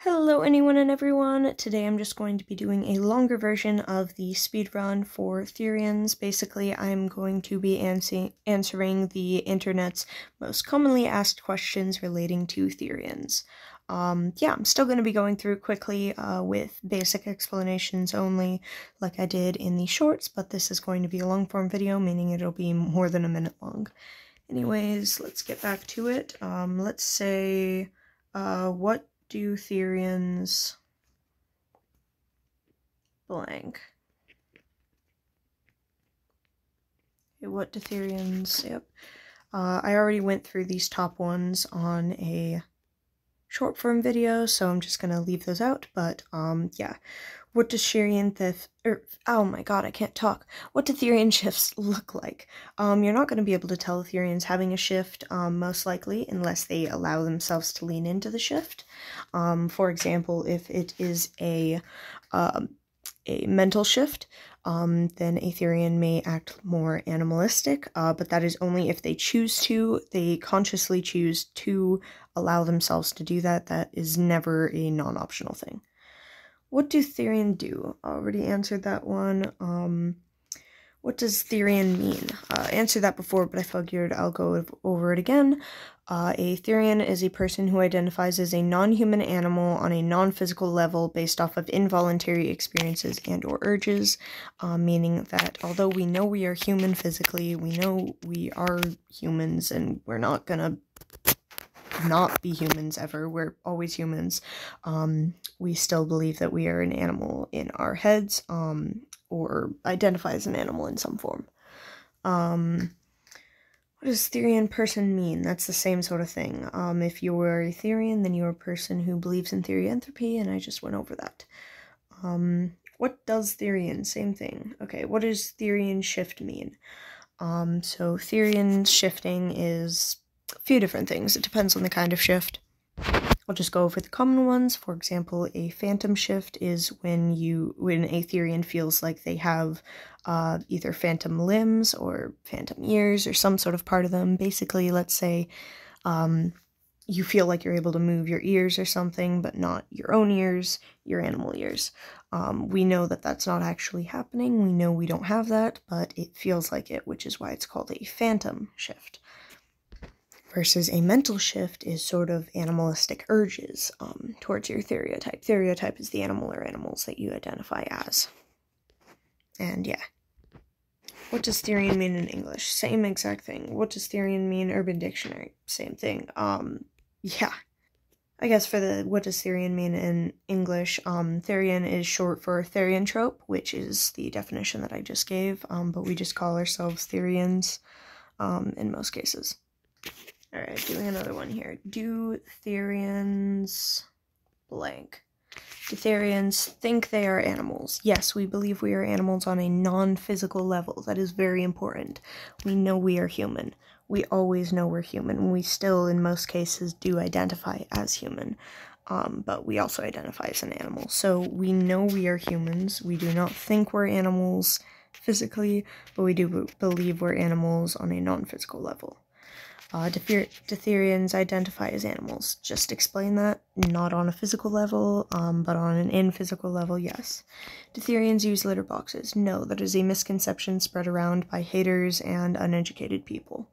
Hello anyone and everyone. Today I'm just going to be doing a longer version of the speedrun for THERIANS. Basically, I'm going to be answering the internet's most commonly asked questions relating to THERIANS. I'm still going to be going through quickly with basic explanations only, like I did in the shorts, but this is going to be a long-form video, meaning it'll be more than a minute long. Anyways, let's get back to it. Let's say, what do THERIANS blank? Okay, what do THERIANS, yep. I already went through these top ones on a short form video, so I'm just gonna leave those out, but, yeah. What does oh my god, I can't talk. What do Therian shifts look like? You're not going to be able to tell if Therian's having a shift, most likely, unless they allow themselves to lean into the shift. For example, if it is a mental shift, then a Therian may act more animalistic, but that is only if they choose to. They consciously choose to allow themselves to do that. That is never a non-optional thing. What do Therian do? Already answered that one. What does Therian mean? Answered that before, but I figured I'll go over it again. A Therian is a person who identifies as a non-human animal on a non-physical level based off of involuntary experiences and or urges, meaning that although we know we are human physically, we know we are humans and we're not gonna not be humans ever, we're always humans, we still believe that we are an animal in our heads, or identify as an animal in some form. What does Therian person mean? That's the same sort of thing. If you are a Therian, then you're a person who believes in therianthropy, and I just went over that. What does Therian? Same thing. Okay, what does Therian shift mean? So Therian shifting is a few different things. It depends on the kind of shift. I'll just go over the common ones. For example, a phantom shift is when a Therian feels like they have either phantom limbs or phantom ears or some sort of part of them. Basically, let's say you feel like you're able to move your ears or something, but not your own ears, your animal ears. We know that that's not actually happening. We know we don't have that, but it feels like it, which is why it's called a phantom shift. Versus a mental shift is sort of animalistic urges towards your thereotype. Thereotype is the animal or animals that you identify as. And yeah. What does Therian mean in English? Same exact thing. What does Therian mean in Urban Dictionary? Same thing. Yeah. I guess for the what does Therian mean in English, Therian is short for therianthrope, which is the definition that I just gave, but we just call ourselves Therians in most cases. Alright, doing another one here. Do Therians blank? Do Therians think they are animals? Yes, we believe we are animals on a non-physical level. That is very important. We know we are human. We always know we're human. We still, in most cases, do identify as human. But we also identify as an animal. So we know we are humans. We do not think we're animals physically, but we do believe we're animals on a non-physical level. Do Therians identify as animals? Just explain that. Not on a physical level, but on an in-physical level, yes. Do Therians use litter boxes? No, that is a misconception spread around by haters and uneducated people.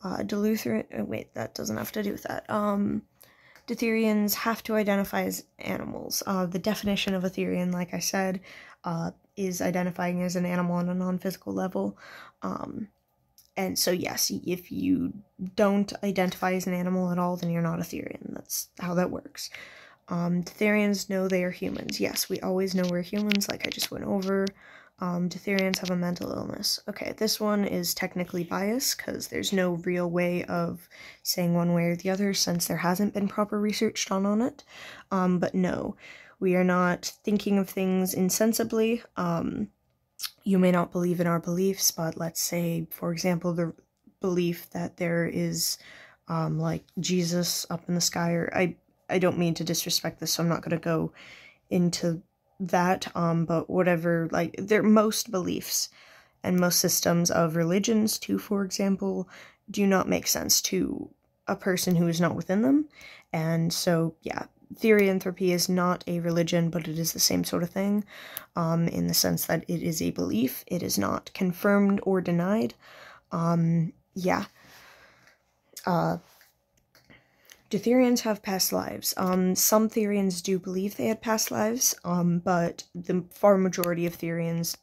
Wait, that doesn't have to do with that. Do Therians have to identify as animals? The definition of a Therian, like I said, is identifying as an animal on a non-physical level. And so, yes, if you don't identify as an animal at all, then you're not a Therian. That's how that works. Do Therians know they are humans? Yes, we always know we're humans, like I just went over. Do Therians have a mental illness? Okay, this one is technically biased, because there's no real way of saying one way or the other, since there hasn't been proper research done on it. But no, we are not thinking of things insensibly. You may not believe in our beliefs, but let's say, for example, the belief that there is, like, Jesus up in the sky, or I don't mean to disrespect this, so I'm not going to go into that, but whatever, like, most beliefs and most systems of religions, too, for example, do not make sense to a person who is not within them, and so, yeah, Therianthropy is not a religion, but it is the same sort of thing, in the sense that it is a belief. It is not confirmed or denied. Yeah. Do Therians have past lives? Some Therians do believe they had past lives, but the far majority of Therians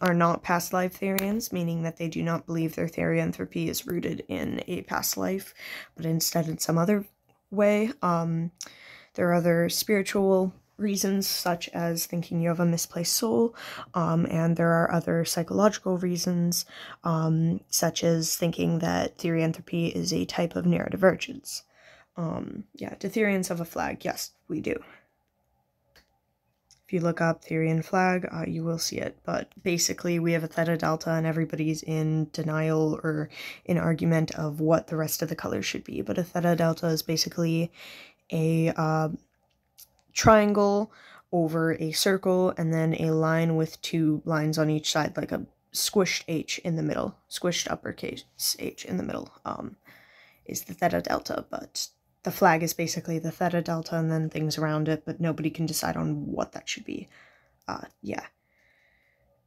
are not past life Therians, meaning that they do not believe their Therianthropy is rooted in a past life, but instead in some other way. There are other spiritual reasons, such as thinking you have a misplaced soul, and there are other psychological reasons, such as thinking that Therianthropy is a type of neurodivergence. Yeah, do Therians have a flag? Yes, we do. If you look up Therian flag, you will see it, but basically we have a Theta Delta and everybody's in denial or in argument of what the rest of the colors should be, but a Theta Delta is basically a triangle over a circle and then a line with two lines on each side, like a squished H in the middle, squished uppercase H in the middle, is the Theta Delta, but the flag is basically the Theta Delta and then things around it, but nobody can decide on what that should be. Yeah.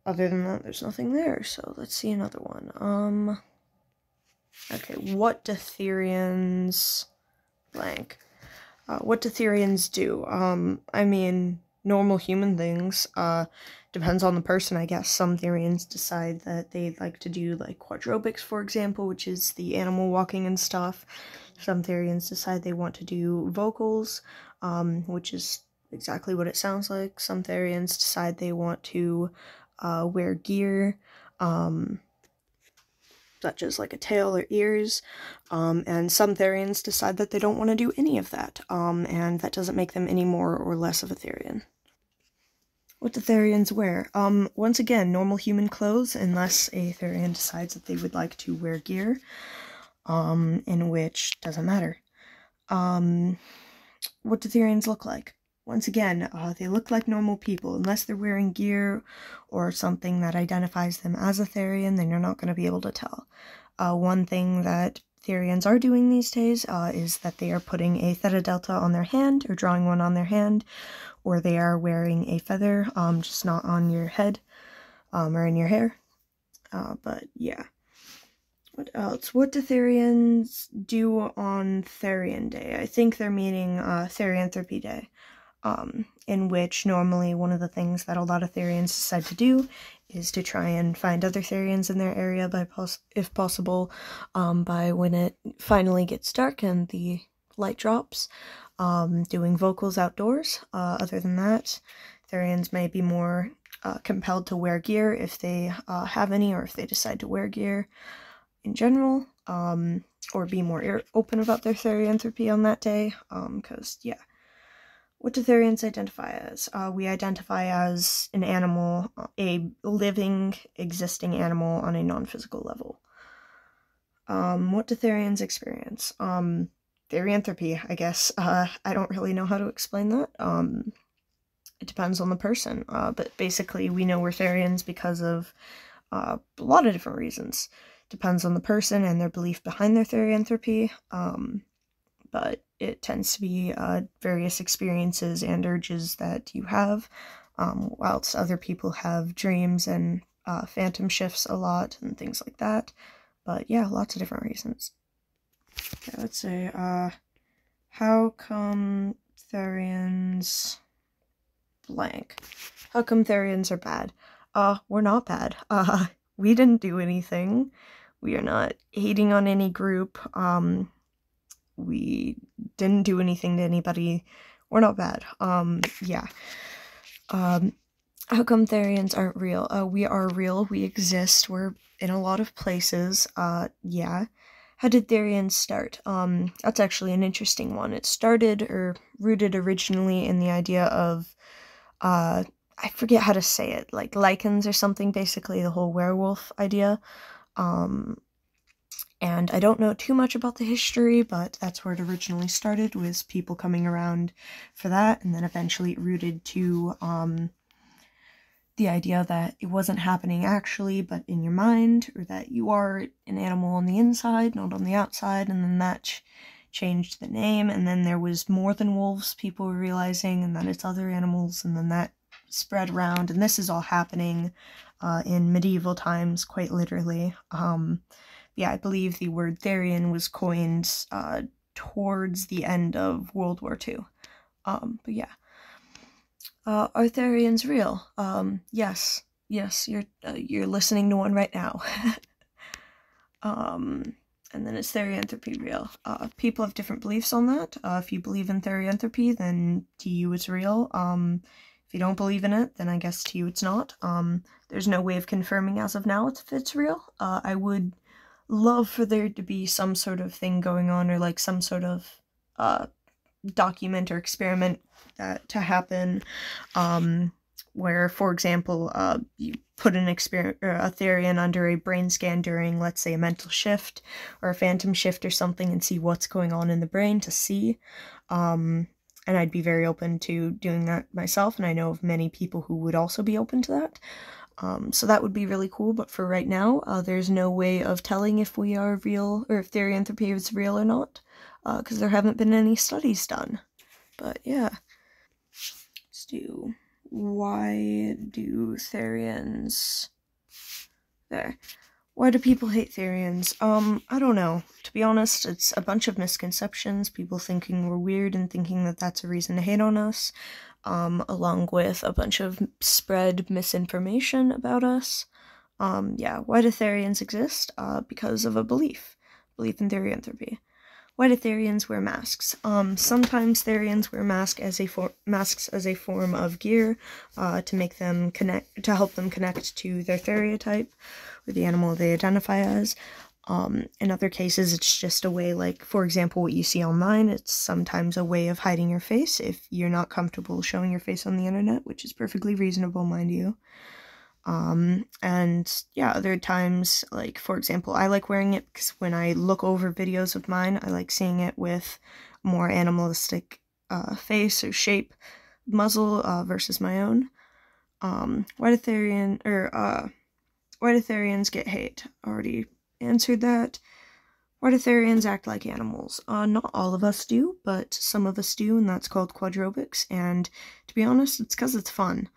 Other than that, there's nothing there, so let's see another one. Okay, what do Therians... blank. What do Therians do? I mean, normal human things. Depends on the person, I guess. Some Therians decide that they like to do, like, quadropics, for example, which is the animal walking and stuff. Some Therians decide they want to do vocals, which is exactly what it sounds like. Some Therians decide they want to wear gear, such as like a tail or ears, and some Therians decide that they don't want to do any of that, and that doesn't make them any more or less of a Therian. What do Therians wear? Once again, normal human clothes, unless a Therian decides that they would like to wear gear, in which doesn't matter. What do Therians look like? Once again, they look like normal people. Unless they're wearing gear or something that identifies them as a Therian, then you're not going to be able to tell. One thing that Therians are doing these days is that they are putting a Theta Delta on their hand, or drawing one on their hand, or they are wearing a feather, just not on your head, or in your hair. But yeah. What else? What do Therians do on Therian Day? I think they're meaning Therianthropy Day, in which normally one of the things that a lot of Therians decide to do is to try and find other Therians in their area, if possible, by when it finally gets dark and the light drops, doing vocals outdoors. Other than that, Therians may be more compelled to wear gear if they have any, or if they decide to wear gear in general, or be more open about their Therianthropy on that day, because, yeah. What do Therians identify as? We identify as an animal, a living, existing animal on a non-physical level. What do Therians experience? Therianthropy, I guess. I don't really know how to explain that. It depends on the person, but basically we know we're Therians because of a lot of different reasons. Depends on the person and their belief behind their Therianthropy, but it tends to be various experiences and urges that you have, whilst other people have dreams and phantom shifts a lot and things like that. But yeah, lots of different reasons. Okay, let's say, how come Therians blank? How come Therians are bad? We're not bad. We didn't do anything. We are not hating on any group. We didn't do anything to anybody. We're not bad. Yeah. How come Therians aren't real? We are real. We exist. We're in a lot of places. Yeah. How did Therians start? That's actually an interesting one. It started, or rooted originally in the idea of, I forget how to say it, like lichens or something, basically the whole werewolf idea. And I don't know too much about the history, but that's where it originally started, was people coming around for that, and then eventually it rooted to the idea that it wasn't happening actually, but in your mind, or that you are an animal on the inside, not on the outside, and then that changed the name, and then there was more than wolves, people were realizing, and then it's other animals, and then that spread around, and this is all happening in medieval times, quite literally. Yeah, I believe the word Therian was coined towards the end of World War II. But yeah. Are Therians real? Yes. Yes, you're listening to one right now. And then is therianthropy real? People have different beliefs on that. If you believe in therianthropy, then to you it's real. If you don't believe in it, then I guess to you it's not. There's no way of confirming as of now if it's real. I would love for there to be some sort of thing going on, or like some sort of document or experiment to happen, where, for example, you put a Therian under a brain scan during, let's say, a mental shift or a phantom shift or something, and see what's going on in the brain to see. And I'd be very open to doing that myself, and I know of many people who would also be open to that. So that would be really cool, but for right now, there's no way of telling if we are real, or if therianthropy is real or not, because there haven't been any studies done. But yeah. Let's do... Why do Therians... There. Why do people hate Therians? I don't know. To be honest, it's a bunch of misconceptions, people thinking we're weird and thinking that that's a reason to hate on us, along with a bunch of spread misinformation about us. Yeah, why do Therians exist? Because of a belief in therianthropy. Why do Therians wear masks? Sometimes Therians wear masks as a form of gear, to make them to help them connect to their theriotype, or the animal they identify as. In other cases, it's just a way, like, for example, what you see online, it's sometimes a way of hiding your face if you're not comfortable showing your face on the internet, which is perfectly reasonable, mind you. And yeah, other times, like, for example, I like wearing it because when I look over videos of mine, I like seeing it with more animalistic, face or shape, muzzle, versus my own. Why do Therians get hate? Already answered that. Why do Therians act like animals? Not all of us do, but some of us do, and that's called quadrobics, and to be honest, it's because it's fun.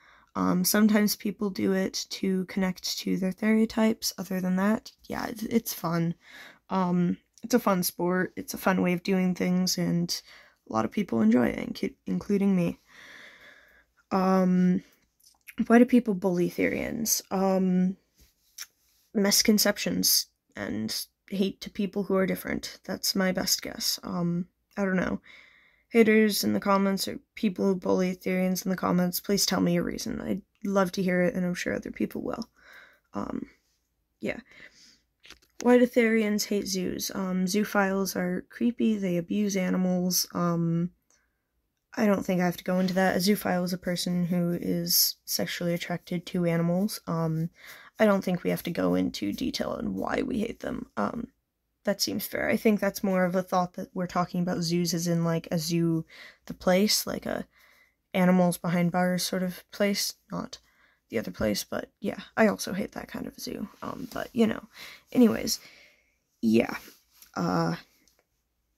Sometimes people do it to connect to their theriotypes. Other than that, yeah, it's fun. It's a fun sport, it's a fun way of doing things, and a lot of people enjoy it, including me. Why do people bully Therians? Misconceptions and hate to people who are different. That's my best guess. I don't know. Haters in the comments, or people who bully Therians in the comments, please tell me your reason. I'd love to hear it, and I'm sure other people will. Yeah. Why do Therians hate zoos? Zoophiles are creepy, they abuse animals. I don't think I have to go into that. A zoophile is a person who is sexually attracted to animals. I don't think we have to go into detail on why we hate them. That seems fair. I think that's more of a thought that we're talking about zoos as in, like, a zoo, the place, like a animals behind bars sort of place, not the other place, but yeah, I also hate that kind of zoo, but, you know, anyways, yeah,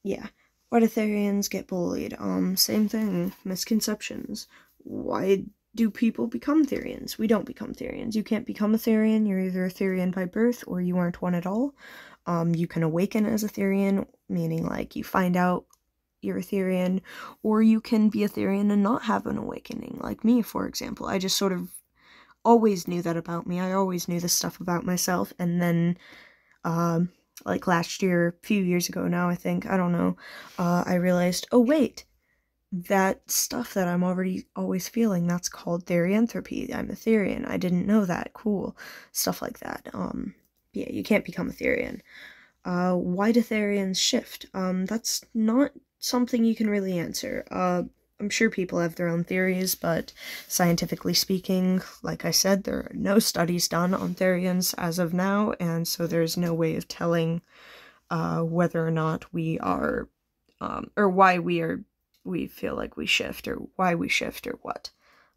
yeah, why do Therians get bullied? Same thing, misconceptions. Why do people become Therians? We don't become Therians. You can't become a Therian. You're either a Therian by birth, or you aren't one at all. You can awaken as a Therian, meaning, like, you find out you're a Therian, or you can be a Therian and not have an awakening, like me, for example. I just sort of always knew that about me. I always knew this stuff about myself, and then, like, last year, a few years ago now, I think, I don't know, I realized, oh, wait, that stuff that I'm always feeling, that's called therianthropy. I'm a Therian. I didn't know that. Cool. Stuff like that. Yeah, you can't become a Therian. Why do Therians shift? That's not something you can really answer. I'm sure people have their own theories, but scientifically speaking, like I said, there are no studies done on Therians as of now, and so there's no way of telling, whether or not we are, or why we feel like we shift, or why we shift, or what.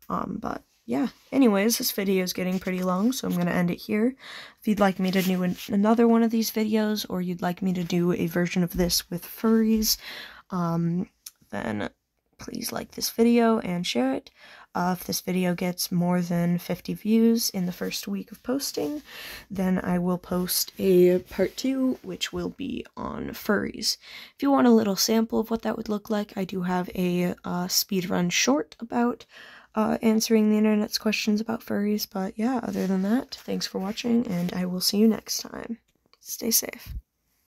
But yeah, anyways, this video is getting pretty long, so I'm going to end it here. If you'd like me to do another one of these videos, or you'd like me to do a version of this with furries, then please like this video and share it. If this video gets more than 50 views in the first week of posting, then I will post a part 2, which will be on furries. If you want a little sample of what that would look like, I do have a speedrun short about answering the internet's questions about furries. But yeah, other than that, thanks for watching, and I will see you next time. Stay safe.